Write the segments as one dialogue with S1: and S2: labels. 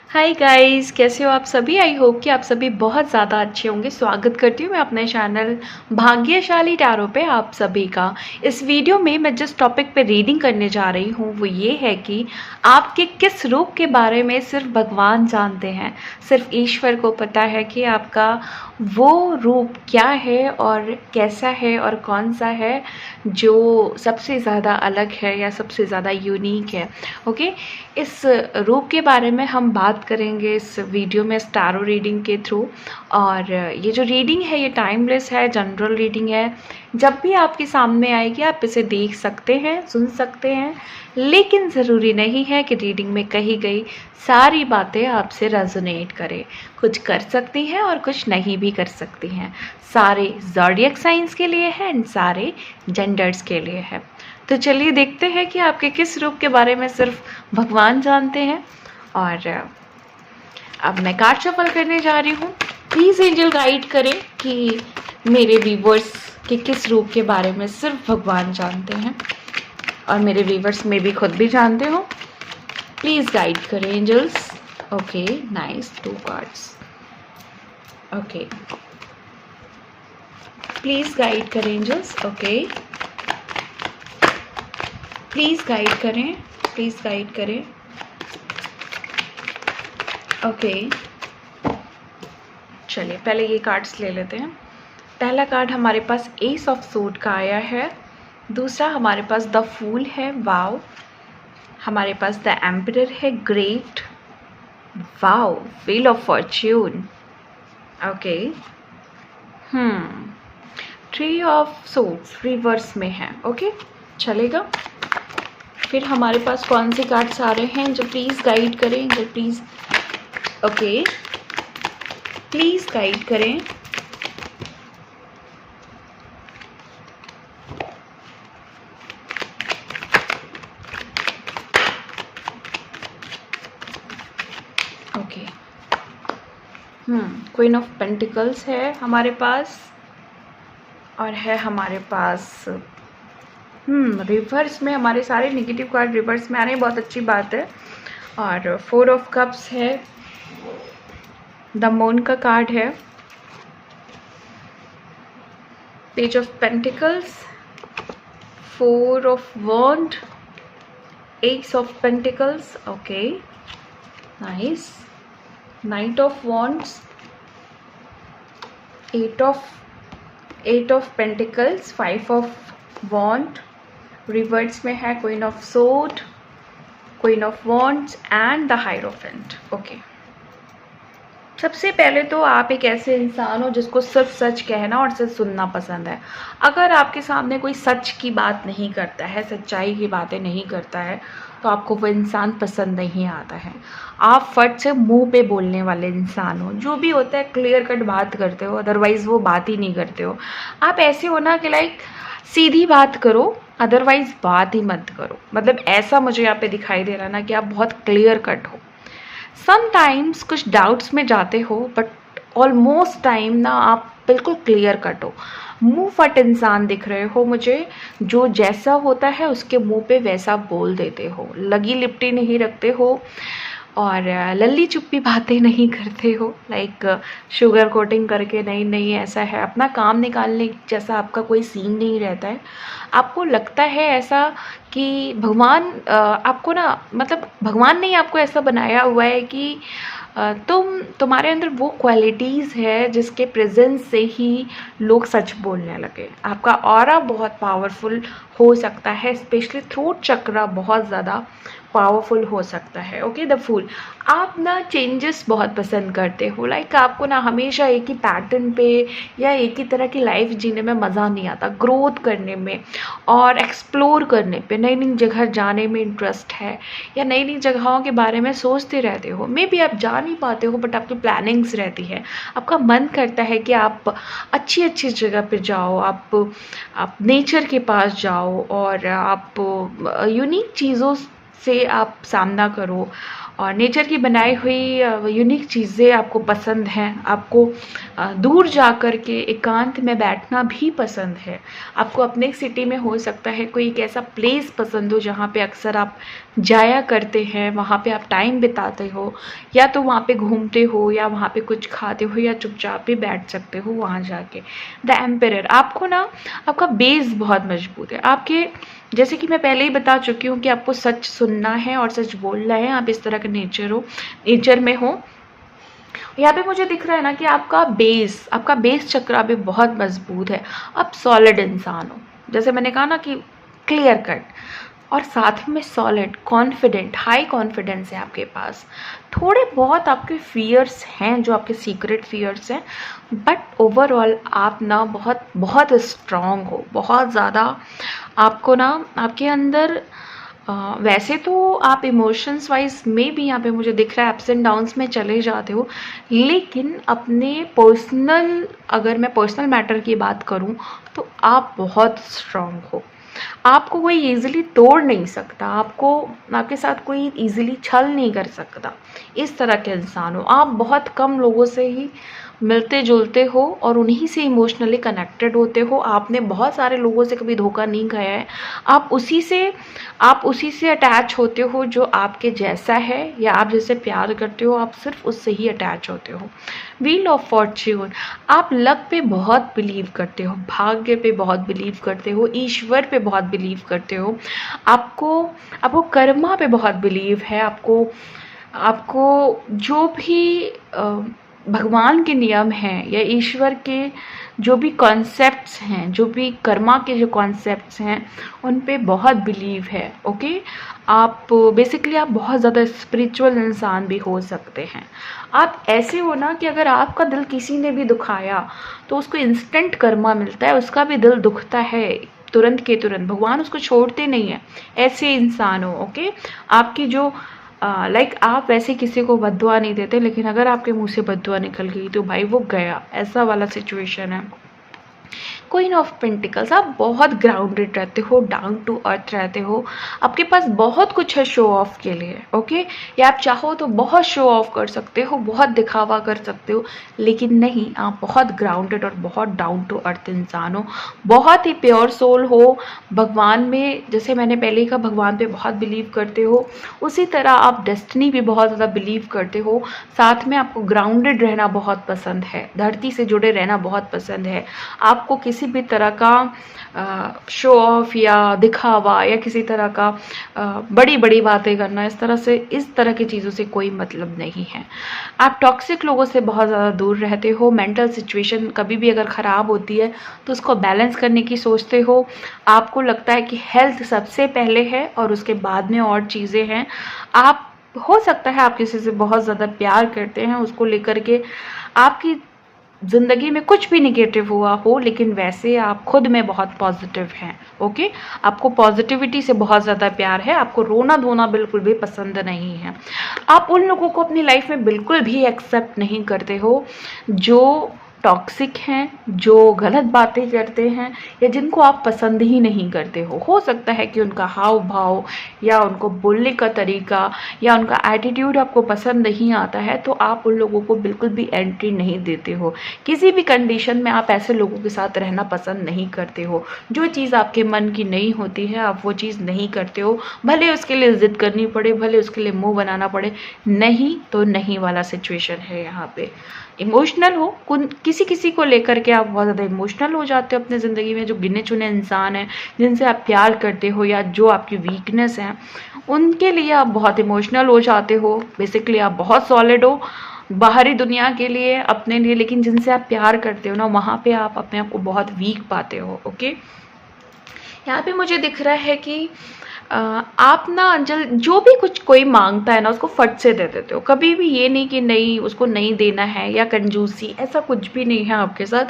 S1: Hi guys, कैसे हो आप सभी। आई होप कि आप सभी बहुत ज़्यादा अच्छे होंगे। स्वागत करती हूँ मैं अपने चैनल भाग्यशाली टैरो पे आप सभी का। इस वीडियो में मैं जिस टॉपिक पे रीडिंग करने जा रही हूँ वो ये है कि आपके किस रूप के बारे में सिर्फ भगवान जानते हैं। सिर्फ ईश्वर को पता है कि आपका वो रूप क्या है और कैसा है और कौन सा है जो सबसे ज़्यादा अलग है या सबसे ज़्यादा यूनिक है। ओके, इस रूप के बारे में हम बात करेंगे इस वीडियो में स्टारो रीडिंग के थ्रू। और ये जो रीडिंग है ये टाइमलेस है, जनरल रीडिंग है। जब भी आपके सामने आएगी आप इसे देख सकते हैं, सुन सकते हैं, लेकिन ज़रूरी नहीं है कि रीडिंग में कही गई सारी बातें आपसे रेजोनेट करें। कुछ कर सकती हैं और कुछ नहीं भी कर सकती हैं। सारे ज़ोडिएक साइंस के लिए है एंड सारे जेंडर्स के लिए है। तो चलिए देखते हैं कि आपके किस रूप के बारे में सिर्फ भगवान जानते हैं। और अब मैं कार्ड शफल करने जा रही हूँ। प्लीज़ एंजल गाइड करें कि मेरे व्यूवर्स के किस रूप के बारे में सिर्फ भगवान जानते हैं और मेरे व्यूवर्स में भी खुद भी जानते हो। प्लीज़ गाइड करें angels. Okay, nice, 2 cards. Okay, please guide करें एंजल्स। ओके, प्लीज़ गाइड करें, प्लीज़ गाइड करें। ओके, चलिए पहले ये कार्ड्स ले लेते हैं। पहला कार्ड हमारे पास एस ऑफ सूट का आया है। दूसरा हमारे पास द फूल है, वाव। हमारे पास द एम्परर है, great, wow. Wheel of Fortune, okay. Tree of suits reverse में है, ओके, चलेगा। फिर हमारे पास कौन से कार्ड्स आ रहे हैं जो प्लीज़ गाइड करें, जो प्लीज़, ओके, प्लीज़ गाइड करें। ओके, क्वीन ऑफ पेंटिकल्स है हमारे पास और है हमारे पास रिवर्स में। हमारे सारे नेगेटिव कार्ड रिवर्स में आ रहे हैं, बहुत अच्छी बात है। और 4 ऑफ कप्स है, द मून का कार्ड है, page of pentacles, 4 of wand, ace of pentacles, okay, nice, knight of wands, 8 of pentacles, 5 of wand, reverse में है queen of sword, queen of wands and the hierophant. Okay, सबसे पहले तो आप एक ऐसे इंसान हो जिसको सिर्फ सच कहना और सिर्फ सुनना पसंद है। अगर आपके सामने कोई सच की बात नहीं करता है, सच्चाई की बातें नहीं करता है, तो आपको वो इंसान पसंद नहीं आता है। आप फट से मुंह पे बोलने वाले इंसान हो, जो भी होता है क्लियर कट बात करते हो, अदरवाइज़ वो बात ही नहीं करते हो। आप ऐसे हो ना कि लाइक सीधी बात करो, अदरवाइज़ बात ही मत करो। मतलब ऐसा मुझे यहाँ पे दिखाई दे रहा ना कि आप बहुत क्लियर कट हो। समटाइम्स कुछ डाउट्स में जाते हो, बट ऑलमोस्ट टाइम ना आप बिल्कुल क्लियर कट हो। मुंह फट इंसान दिख रहे हो मुझे, जो जैसा होता है उसके मुंह पे वैसा बोल देते हो, लगी लिपटी नहीं रखते हो और लल्ली चुप्पी बातें नहीं करते हो। लाइक शुगर कोटिंग करके नहीं नहीं ऐसा है, अपना काम निकालने जैसा आपका कोई सीन नहीं रहता है। आपको लगता है ऐसा कि भगवान आपको ना, मतलब भगवान ने ही आपको ऐसा बनाया हुआ है कि तुम्हारे अंदर वो क्वालिटीज़ है जिसके प्रेजेंस से ही लोग सच बोलने लगे। आपका ऑरा बहुत पावरफुल हो सकता है, स्पेशली थ्रोट चक्रा बहुत ज़्यादा पावरफुल हो सकता है। ओके, द फूल, आप ना चेंजेस बहुत पसंद करते हो। लाइक आपको ना हमेशा एक ही पैटर्न पे या एक ही तरह की लाइफ जीने में मज़ा नहीं आता। ग्रोथ करने में और एक्सप्लोर करने पे, नई नई जगह जाने में इंटरेस्ट है या नई नई जगहों के बारे में सोचते रहते हो। मे बी आप जा नहीं पाते हो बट आपकी प्लानिंग्स रहती है। आपका मन करता है कि आप अच्छी अच्छी जगह पे जाओ, आप नेचर के पास जाओ और आप यूनिक चीज़ों से आप सामना करो और नेचर की बनाई हुई यूनिक चीज़ें आपको पसंद हैं, आपको दूर जा कर के एकांत में बैठना भी पसंद है, आपको अपने सिटी में हो सकता है कोई एक ऐसा प्लेस पसंद हो जहाँ पे अक्सर आप जाया करते हैं, वहाँ पे आप टाइम बिताते हो, या तो वहाँ पे घूमते हो या वहाँ पे कुछ खाते हो या चुपचाप भी बैठ सकते हो वहाँ जाके। द एम्पेरर, आपको ना आपका बेस बहुत मजबूत है, आपके जैसे कि मैं पहले ही बता चुकी हूँ कि आपको सच सुनना है और सच बोलना है, आप इस तरह के नेचर में हो। यहाँ पे मुझे दिख रहा है ना कि आपका बेस चक्र भी बहुत मजबूत है, आप सॉलिड इंसान हो, जैसे मैंने कहा ना कि क्लियर कट, और साथ में सॉलिड, कॉन्फिडेंट, हाई कॉन्फिडेंस है आपके पास। थोड़े बहुत आपके फियर्स हैं जो आपके सीक्रेट फियर्स हैं, बट ओवरऑल आप ना बहुत बहुत स्ट्रॉन्ग हो, बहुत ज़्यादा। आपको ना आपके अंदर वैसे तो आप इमोशंस वाइज में भी यहाँ पे मुझे दिख रहा है अप्स एंड डाउन्स में चले जाते हो, लेकिन अपने अगर मैं पर्सनल मैटर की बात करूँ तो आप बहुत स्ट्रॉन्ग हो, आपको कोई इजीली तोड़ नहीं सकता, आपके साथ कोई इजीली छल नहीं कर सकता, इस तरह के इंसान हो आप। बहुत कम लोगों से ही मिलते जुलते हो और उन्हीं से इमोशनली कनेक्टेड होते हो, आपने बहुत सारे लोगों से कभी धोखा नहीं खाया है, आप उसी से अटैच होते हो जो आपके जैसा है या आप जैसे प्यार करते हो, आप सिर्फ उससे ही अटैच होते हो। व्हील ऑफ फॉर्च्यून, आप लक पे बहुत बिलीव करते हो, भाग्य पे बहुत बिलीव करते हो, ईश्वर पे बहुत बिलीव करते हो, आपको कर्मा पे बहुत बिलीव है, आपको जो भी भगवान के नियम हैं या ईश्वर के जो भी कॉन्सेप्ट्स हैं, जो भी कर्मा के जो कॉन्सेप्ट्स हैं, उन पे बहुत बिलीव है। ओके, आप बेसिकली आप बहुत ज़्यादा स्पिरिचुअल इंसान भी हो सकते हैं। आप ऐसे हो ना कि अगर आपका दिल किसी ने भी दुखाया तो उसको इंस्टेंट कर्मा मिलता है, उसका भी दिल दुखता है तुरंत के तुरंत, भगवान उसको छोड़ते नहीं है, ऐसे इंसान हो। ओके, आपकी जो आप वैसे किसी को बद्दुआ नहीं देते, लेकिन अगर आपके मुंह से बद्दुआ निकल गई तो भाई वो गया, ऐसा वाला सिचुएशन है। क्वीन ऑफ पेंटिकल्स, आप बहुत ग्राउंडेड रहते हो, डाउन टू अर्थ रहते हो, आपके पास बहुत कुछ है शो ऑफ के लिए। ओके, या आप चाहो तो बहुत शो ऑफ कर सकते हो, बहुत दिखावा कर सकते हो, लेकिन नहीं, आप बहुत ग्राउंडेड और बहुत डाउन टू अर्थ इंसान हो, बहुत ही प्योर सोल हो। भगवान में, जैसे मैंने पहले ही कहा, भगवान पे बहुत बिलीव करते हो, उसी तरह आप डेस्टिनी भी बहुत ज़्यादा बिलीव करते हो। साथ में आपको ग्राउंडेड रहना बहुत पसंद है, धरती से जुड़े रहना बहुत पसंद है, आपको किसी भी तरह का शो ऑफ या दिखावा या किसी तरह का बड़ी बड़ी बातें करना, इस तरह की चीज़ों से कोई मतलब नहीं है। आप टॉक्सिक लोगों से बहुत ज़्यादा दूर रहते हो, मेंटल सिचुएशन कभी भी अगर ख़राब होती है तो उसको बैलेंस करने की सोचते हो, आपको लगता है कि हेल्थ सबसे पहले है और उसके बाद में और चीज़ें हैं। आप, हो सकता है आप किसी से बहुत ज़्यादा प्यार करते हैं, उसको लेकर के आपकी ज़िंदगी में कुछ भी निगेटिव हुआ हो, लेकिन वैसे आप खुद में बहुत पॉजिटिव हैं। ओके, आपको पॉजिटिविटी से बहुत ज़्यादा प्यार है, आपको रोना धोना बिल्कुल भी पसंद नहीं है। आप उन लोगों को अपनी लाइफ में बिल्कुल भी एक्सेप्ट नहीं करते हो जो टॉक्सिक हैं, जो गलत बातें करते हैं या जिनको आप पसंद ही नहीं करते हो सकता है कि उनका हाव भाव या उनको बोलने का तरीका या उनका एटीट्यूड आपको पसंद नहीं आता है, तो आप उन लोगों को बिल्कुल भी एंट्री नहीं देते हो। किसी भी कंडीशन में आप ऐसे लोगों के साथ रहना पसंद नहीं करते हो। जो चीज़ आपके मन की नहीं होती है, आप वो चीज़ नहीं करते हो, भले उसके लिए ज़िद करनी पड़े, भले उसके लिए मुँह बनाना पड़े, नहीं तो नहीं वाला सिचुएशन है यहाँ पे। इमोशनल हो, किसी को लेकर के आप बहुत ज़्यादा इमोशनल हो जाते हो अपने ज़िंदगी में। जो गिने चुने इंसान हैं जिनसे आप प्यार करते हो या जो आपकी वीकनेस है, उनके लिए आप बहुत इमोशनल हो जाते हो। बेसिकली आप बहुत सॉलिड हो बाहरी दुनिया के लिए, अपने लिए, लेकिन जिनसे आप प्यार करते हो ना, वहाँ पे आप अपने आप को बहुत वीक पाते हो। ओके, यहाँ पे मुझे दिख रहा है कि आप ना जो भी कुछ कोई मांगता है ना, उसको फट से दे देते हो, कभी भी ये नहीं कि नहीं उसको नहीं देना है या कंजूसी, ऐसा कुछ भी नहीं है आपके साथ।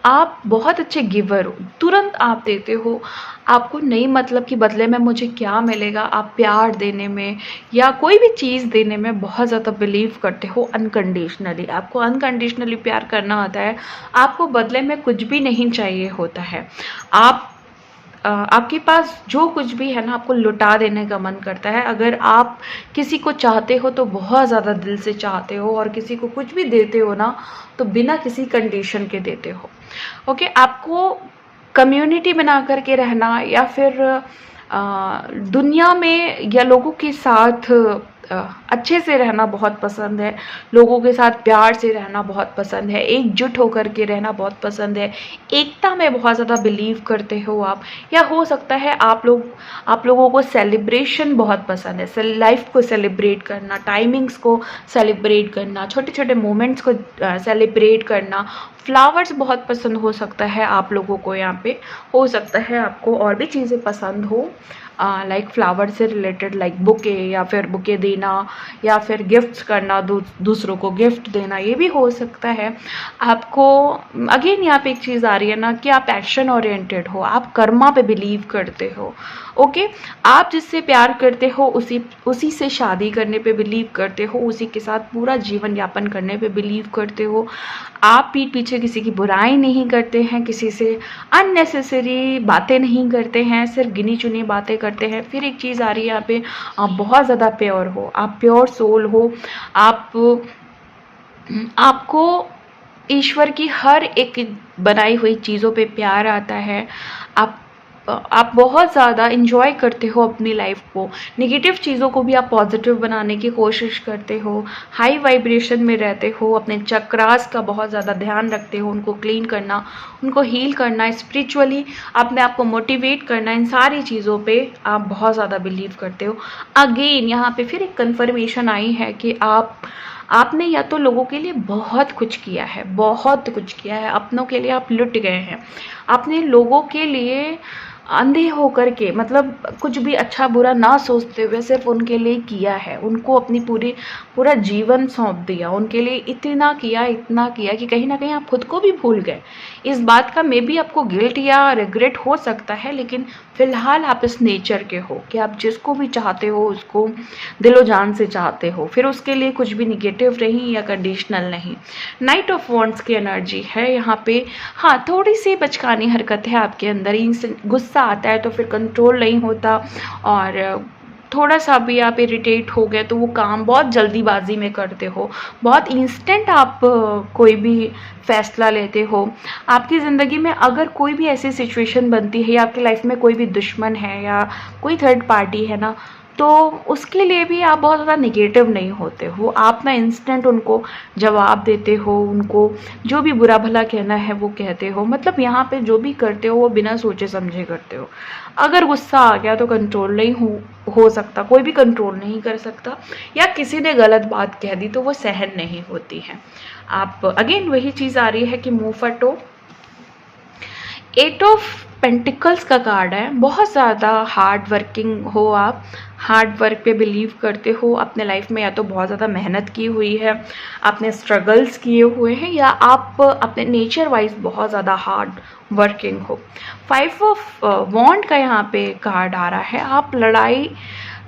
S1: आप बहुत अच्छे गिवर हो, तुरंत आप देते हो, आपको नहीं मतलब कि बदले में मुझे क्या मिलेगा। आप प्यार देने में या कोई भी चीज़ देने में बहुत ज़्यादा बिलीव करते हो अनकंडीशनली, आपको अनकंडीशनली प्यार करना आता है, आपको बदले में कुछ भी नहीं चाहिए होता है। आप आपके पास जो कुछ भी है ना, आपको लुटा देने का मन करता है। अगर आप किसी को चाहते हो तो बहुत ज़्यादा दिल से चाहते हो, और किसी को कुछ भी देते हो ना तो बिना किसी कंडीशन के देते हो। ओके, आपको कम्युनिटी बना करके रहना या फिर दुनिया में या लोगों के साथ अच्छे से रहना बहुत पसंद है, लोगों के साथ प्यार से रहना बहुत पसंद है, एकजुट होकर के रहना बहुत पसंद है, एकता में बहुत ज़्यादा बिलीव करते हो आप, या हो सकता है आप लोगों को सेलिब्रेशन बहुत पसंद है, लाइफ को सेलिब्रेट करना, टाइमिंग्स को सेलिब्रेट करना, छोटे छोटे मोमेंट्स को सेलिब्रेट करना। फ्लावर्स बहुत पसंद हो सकता है आप लोगों को, यहाँ पे हो सकता है आपको और भी चीज़ें पसंद हो, लाइक फ्लावर से रिलेटेड, लाइक बुके, या फिर बुके देना, या फिर गिफ्ट्स करना, दूसरों को गिफ्ट देना, ये भी हो सकता है आपको। अगेन यहाँ पे एक चीज़ आ रही है ना कि आप एक्शन ओरिएंटेड हो, आप कर्मा पे बिलीव करते हो। ओके, आप जिससे प्यार करते हो उसी से शादी करने पे बिलीव करते हो, उसी के साथ पूरा जीवन यापन करने पे बिलीव करते हो। आप पीठ पीछे किसी की बुराई नहीं करते हैं, किसी से अननेसेसरी बातें नहीं करते हैं, सिर्फ गिनी चुनी बातें करते हैं। फिर एक चीज़ आ रही है यहाँ पे, आप बहुत ज़्यादा प्योर हो, आप प्योर सोल हो, आपको ईश्वर की हर एक बनाई हुई चीज़ों पे प्यार आता है। आप बहुत ज़्यादा इंजॉय करते हो अपनी लाइफ को, नेगेटिव चीज़ों को भी आप पॉजिटिव बनाने की कोशिश करते हो, हाई वाइब्रेशन में रहते हो, अपने चक्रास का बहुत ज़्यादा ध्यान रखते हो, उनको क्लीन करना, उनको हील करना, स्पिरिचुअली अपने आप को मोटिवेट करना, इन सारी चीज़ों पे आप बहुत ज़्यादा बिलीव करते हो। अगेन यहाँ पे फिर एक कन्फर्मेशन आई है कि आपने या तो लोगों के लिए बहुत कुछ किया है, बहुत कुछ किया है, अपनों के लिए आप लुट गए हैं, आपने लोगों के लिए अंधे होकर के, मतलब कुछ भी अच्छा बुरा ना सोचते हुए सिर्फ उनके लिए किया है, उनको अपनी पूरा जीवन सौंप दिया, उनके लिए इतना किया कि कहीं ना कहीं आप खुद को भी भूल गए। इस बात का मे बी आपको गिल्ट या रिग्रेट हो सकता है, लेकिन फिलहाल आप इस नेचर के हो कि आप जिसको भी चाहते हो उसको दिलो जान से चाहते हो, फिर उसके लिए कुछ भी निगेटिव नहीं या कंडीशनल नहीं। नाइट ऑफ वॉन्ड्स की एनर्जी है यहाँ पे। हाँ, थोड़ी सी बचकानी हरकत है आपके अंदर, गुस्सा आता है तो फिर कंट्रोल नहीं होता, और थोड़ा सा भी आप इरिटेट हो गए तो वो काम बहुत जल्दीबाजी में करते हो, बहुत इंस्टेंट आप कोई भी फैसला लेते हो। आपकी ज़िंदगी में अगर कोई भी ऐसी सिचुएशन बनती है, या आपकी लाइफ में कोई भी दुश्मन है या कोई थर्ड पार्टी है ना, तो उसके लिए भी आप बहुत ज़्यादा निगेटिव नहीं होते हो, आप ना इंस्टेंट उनको जवाब देते हो, उनको जो भी बुरा भला कहना है वो कहते हो, मतलब यहाँ पे जो भी करते हो वो बिना सोचे समझे करते हो। अगर गुस्सा आ गया तो कंट्रोल नहीं हो सकता, कोई भी कंट्रोल नहीं कर सकता, या किसी ने गलत बात कह दी तो वो सहन नहीं होती है। आप अगेन वही चीज़ आ रही है कि मुँह फटो। 8 ऑफ पेंटिकल्स का कार्ड है, बहुत ज़्यादा हार्ड वर्किंग हो, आप हार्ड वर्क पे बिलीव करते हो, अपने लाइफ में या तो बहुत ज़्यादा मेहनत की हुई है, आपने स्ट्रगल्स किए हुए हैं, या आप अपने नेचर वाइज बहुत ज़्यादा हार्ड वर्किंग हो। 5 ऑफ वॉन्ड का यहाँ पे कार्ड आ रहा है, आप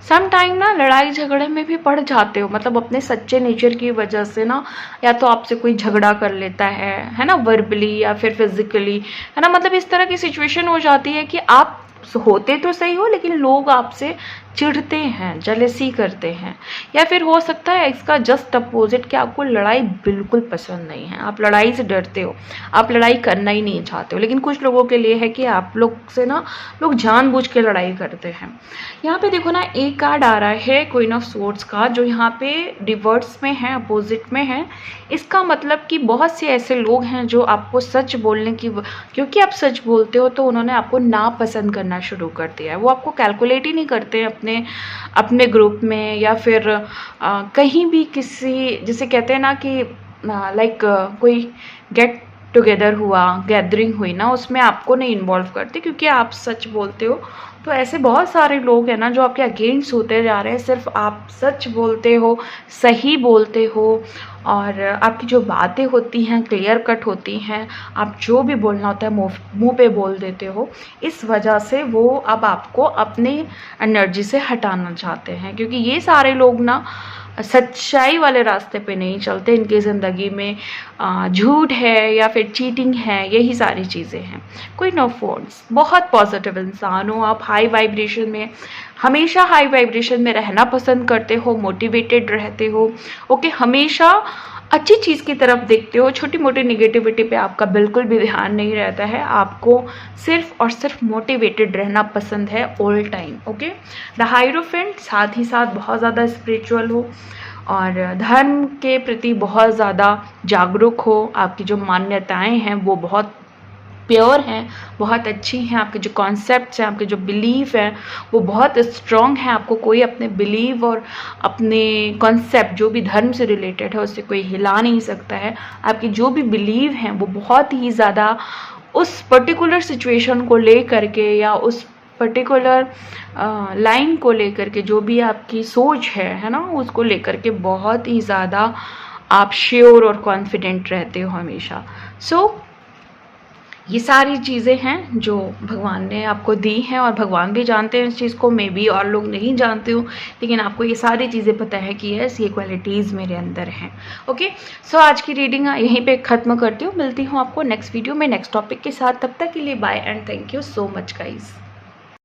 S1: सम टाइम ना लड़ाई झगड़े में भी पड़ जाते हो, मतलब अपने सच्चे नेचर की वजह से ना, या तो आपसे कोई झगड़ा कर लेता है ना, वर्बली या फिर फिजिकली, है ना, मतलब इस तरह की सिचुएशन हो जाती है कि आप होते तो सही हो लेकिन लोग आपसे चिढ़ते हैं, जेलसी करते हैं, या फिर हो सकता है इसका जस्ट अपोजिट कि आपको लड़ाई बिल्कुल पसंद नहीं है, आप लड़ाई से डरते हो, आप लड़ाई करना ही नहीं चाहते हो। लेकिन कुछ लोगों के लिए है कि आप लोग से ना लोग जानबूझ के लड़ाई करते हैं। यहाँ पे देखो ना, एक कार्ड आ रहा है क्वीन ऑफ स्वॉर्ड्स का, जो यहाँ पे रिवर्स में है, अपोजिट में है। इसका मतलब कि बहुत से ऐसे लोग हैं जो आपको सच बोलने की, क्योंकि आप सच बोलते हो तो उन्होंने आपको नापसंद करना शुरू कर दिया है। वो आपको कैलकुलेट ही नहीं करते अपने ग्रुप में, या फिर कहीं भी किसी, जिसे कहते हैं ना कि लाइक कोई गेट टुगेदर हुआ, गैदरिंग हुई ना, उसमें आपको नहीं इन्वॉल्व करते क्योंकि आप सच बोलते हो। तो ऐसे बहुत सारे लोग हैं ना जो आपके अगेंस्ट होते जा रहे हैं, सिर्फ आप सच बोलते हो, सही बोलते हो, और आपकी जो बातें होती हैं क्लियर कट होती हैं, आप जो भी बोलना होता है मुंह पे बोल देते हो। इस वजह से वो अब आपको अपने एनर्जी से हटाना चाहते हैं, क्योंकि ये सारे लोग ना सच्चाई वाले रास्ते पे नहीं चलते, इनकी ज़िंदगी में झूठ है या फिर चीटिंग है, यही सारी चीज़ें हैं। क्वीन ऑफ वॉन्ड्स, बहुत पॉजिटिव इंसान हो आप, हाई वाइब्रेशन में, हमेशा हाई वाइब्रेशन में रहना पसंद करते हो, मोटिवेटेड रहते हो, ओके, हमेशा अच्छी चीज़ की तरफ देखते हो, छोटी मोटी निगेटिविटी पे आपका बिल्कुल भी ध्यान नहीं रहता है, आपको सिर्फ और सिर्फ मोटिवेटेड रहना पसंद है all time, okay. The hierophant, साथ ही साथ बहुत ज़्यादा स्पिरिचुअल हो और धर्म के प्रति बहुत ज़्यादा जागरूक हो, आपकी जो मान्यताएं हैं वो बहुत प्योर हैं, बहुत अच्छी हैं, आपके जो कॉन्सेप्ट्स हैं, आपके जो बिलीफ हैं वो बहुत स्ट्रॉन्ग हैं, आपको कोई अपने बिलीव और अपने कॉन्सेप्ट जो भी धर्म से रिलेटेड है उससे कोई हिला नहीं सकता है। आपकी जो भी बिलीव हैं वो बहुत ही ज़्यादा उस पर्टिकुलर सिचुएशन को ले करके या उस पर्टिकुलर लाइन को लेकर के, जो भी आपकी सोच है ना, उसको लेकर के बहुत ही ज़्यादा आप श्योर और कॉन्फिडेंट रहते हो हमेशा। ये सारी चीज़ें हैं जो भगवान ने आपको दी हैं और भगवान भी जानते हैं इस चीज़ को, मैं भी और लोग नहीं जानते हूँ, लेकिन आपको ये सारी चीज़ें पता है कि यस ये क्वालिटीज़ मेरे अंदर हैं, ओके। सो आज की रीडिंग यहीं पे ख़त्म करती हूँ, मिलती हूँ आपको नेक्स्ट वीडियो में नेक्स्ट टॉपिक के साथ, तब तक के लिए bye and thank you so much guys.